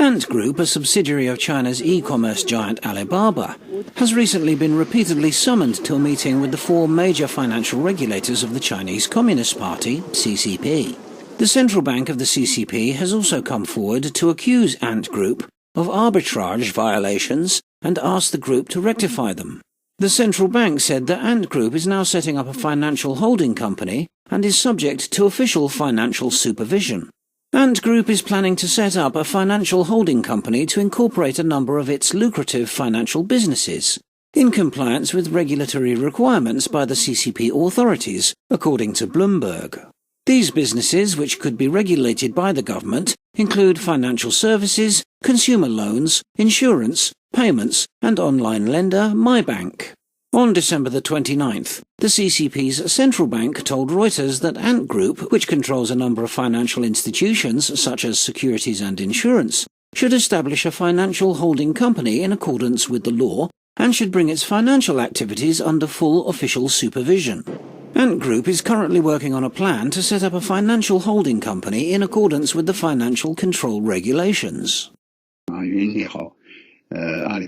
Ant Group, a subsidiary of China's e-commerce giant Alibaba, has recently been repeatedly summoned to a meeting with the four major financial regulators of the Chinese Communist Party, CCP. The central bank of the CCP has also come forward to accuse Ant Group of arbitrage violations and asked the group to rectify them. The central bank said that Ant Group is now setting up a financial holding company and is subject to official financial supervision. Ant Group is planning to set up a financial holding company to incorporate a number of its lucrative financial businesses, in compliance with regulatory requirements by the CCP authorities, according to Bloomberg. These businesses, which could be regulated by the government, include financial services, consumer loans, insurance, payments, and online lender MyBank. On December the 29th, the CCP's central bank told Reuters that Ant Group, which controls a number of financial institutions such as securities and insurance, should establish a financial holding company in accordance with the law and should bring its financial activities under full official supervision. Ant Group is currently working on a plan to set up a financial holding company in accordance with the financial control regulations. Either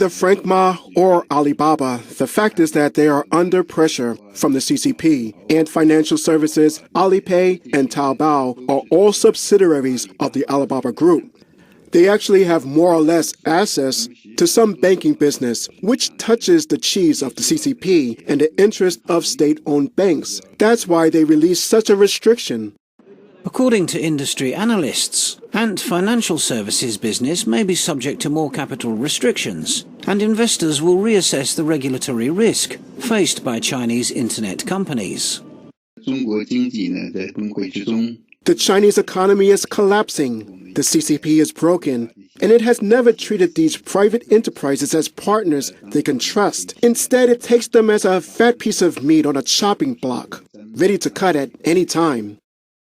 Frank Ma or Alibaba, the fact is that they are under pressure from the CCP, and financial services Alipay and Taobao are all subsidiaries of the Alibaba Group. They actually have more or less access to some banking business, which touches the cheese of the CCP and the interest of state-owned banks. That's why they released such a restriction. According to industry analysts, Ant Financial Services business may be subject to more capital restrictions, and investors will reassess the regulatory risk faced by Chinese internet companies. The Chinese economy is collapsing. The CCP is broken, and it has never treated these private enterprises as partners they can trust. Instead, it takes them as a fat piece of meat on a chopping block, ready to cut at any time.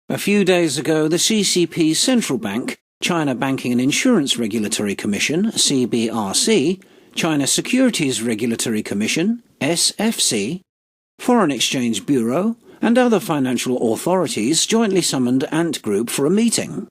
A few days ago, the CCP's central bank, China Banking and Insurance Regulatory Commission, CBRC, China Securities Regulatory Commission, SFC, Foreign Exchange Bureau, and other financial authorities jointly summoned Ant Group for a meeting.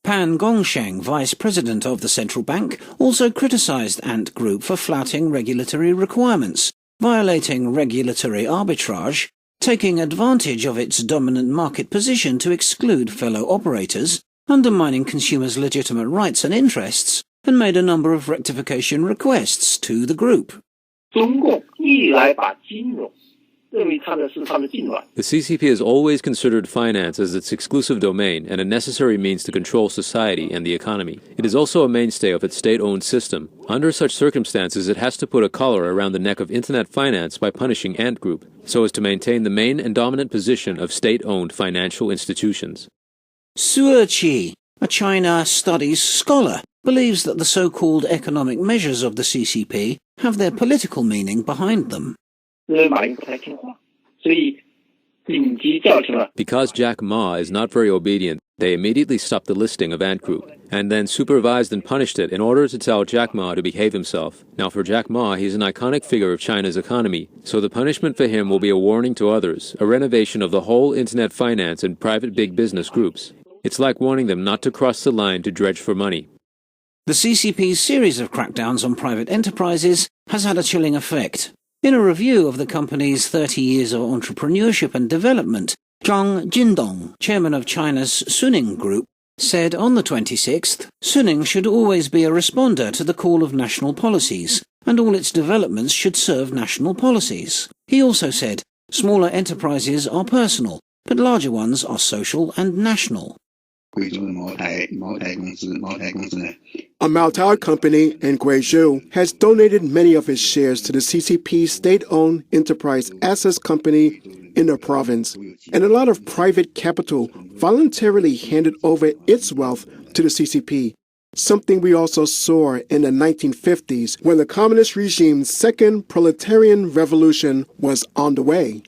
Pan Gongsheng, vice president of the central bank, also criticized Ant Group for flouting regulatory requirements, violating regulatory arbitrage, taking advantage of its dominant market position to exclude fellow operators, undermining consumers' legitimate rights and interests, and made a number of rectification requests to the group. The CCP has always considered finance as its exclusive domain and a necessary means to control society and the economy. It is also a mainstay of its state-owned system. Under such circumstances, it has to put a collar around the neck of internet finance by punishing Ant Group, so as to maintain the main and dominant position of state-owned financial institutions. Suo Qi, a China studies scholar, believes that the so-called economic measures of the CCP have their political meaning behind them. Because Jack Ma is not very obedient, they immediately stopped the listing of Ant Group, and then supervised and punished it in order to tell Jack Ma to behave himself. Now for Jack Ma, he's an iconic figure of China's economy, so the punishment for him will be a warning to others, a renovation of the whole internet finance and private big business groups. It's like warning them not to cross the line to dredge for money. The CCP's series of crackdowns on private enterprises has had a chilling effect. In a review of the company's 30 years of entrepreneurship and development, Zhang Jindong, chairman of China's Suning Group, said on the 26th, Suning should always be a responder to the call of national policies, and all its developments should serve national policies. He also said, smaller enterprises are personal, but larger ones are social and national. A Maltao company in Guizhou has donated many of its shares to the CCP state-owned enterprise assets company in the province, and a lot of private capital voluntarily handed over its wealth to the CCP, something we also saw in the 1950s when the communist regime's second proletarian revolution was on the way.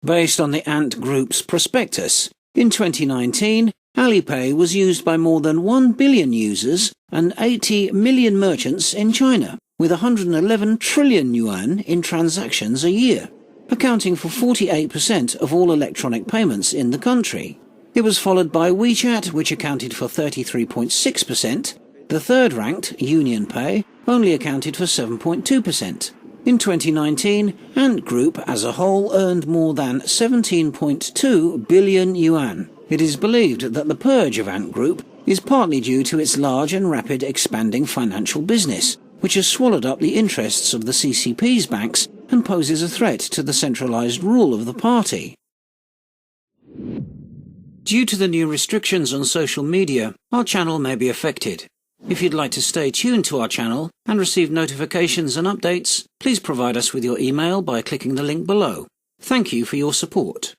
Based on the Ant Group's prospectus, in 2019, Alipay was used by more than 1 billion users and 80 million merchants in China, with 111 trillion yuan in transactions a year, accounting for 48% of all electronic payments in the country. It was followed by WeChat, which accounted for 33.6%. The third-ranked, UnionPay, only accounted for 7.2%. In 2019, Ant Group as a whole earned more than 17.2 billion yuan. It is believed that the purge of Ant Group is partly due to its large and rapid expanding financial business, which has swallowed up the interests of the CCP's banks and poses a threat to the centralized rule of the party. Due to the new restrictions on social media, our channel may be affected. If you'd like to stay tuned to our channel and receive notifications and updates, please provide us with your email by clicking the link below. Thank you for your support.